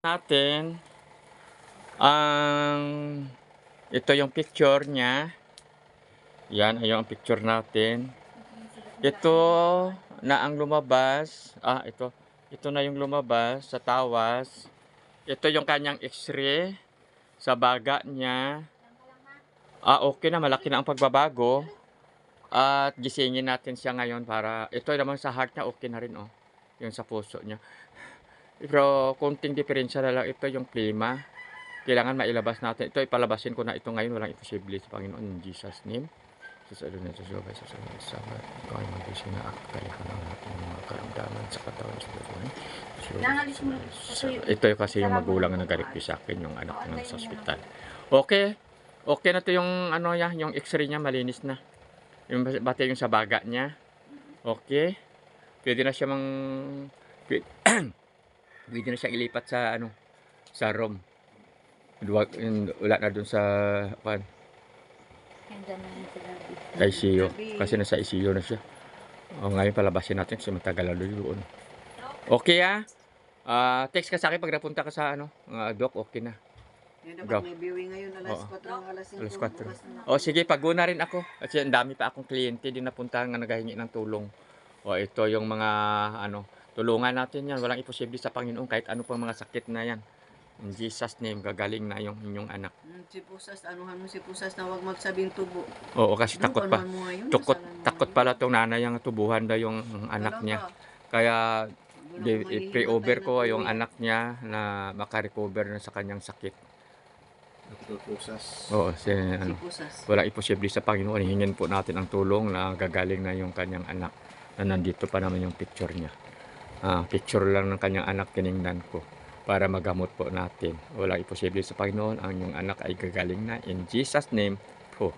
natin ang ito yung picture niya. Yan, ayun ang picture natin. Ito na ang lumabas. Ito na yung lumabas sa tawas. Ito yung kanyang x-ray sa baga niya. Okay na, malaki na ang pagbabago. At gisingin natin siya ngayon para, ito naman sa heart niya, okay na rin, oh. Yung sa puso niya. Pero konting diferensya na lang, ito yung klima. Kailangan mailabas natin. Ito, ipalabasin ko na ito ngayon. Walang imposible sa Panginoon. In Jesus' name. Sa Adonai, sa Jehovah, sa Sama. Ikaw ay mag-isip na akalihan ng natin mga karamdaman sa katawan sa Adonai. Ito kasi yung magulang na nag-request sa akin, yung anak ng sa hospital. Okay. Okay na to yung ano niya, yung x-ray niya malinis na. Yung bate yung sa baga niya. Okay. Pwede na siya pwede na siya ilipat sa ano, sa room. Wala na dun sa ICU. Kasi nasa ICU na siya. Ngayon palabasin natin kasi matagal na doon. Okay text ka sa akin pag napunta ka sa ano, doc, okay na. Dapat may viewing ngayon, alas 4 ng alas 5. Alas 4. Sige, pag-una rin ako. Kasi ang dami pa akong kliyente din napuntahan nga naghahingi ng tulong. Ito yung mga ano, tulungan natin yan. Walang imposible sa Panginoon kahit ano pang mga sakit na yan. In Jesus name, gagaling na yung inyong anak. Si Pusas, anuhan mo si Pusas na huwag magsabing tubo. Oo, kasi takot pa. Takot pala itong nanay ang tubuhan daw yung anak niya. Kaya i-pray over ko yung anak niya na makarecover na sa kanyang sakit. Oo, wala imposible sa Panginoon. Hingin po natin ang tulong na gagaling na yung kanyang anak. Na nandito pa naman yung picture niya. Picture lang ng kanyang anak kiningnan ko para magamot po natin. Wala imposible sa Panginoon. Ang yung anak ay gagaling na. In Jesus' name po.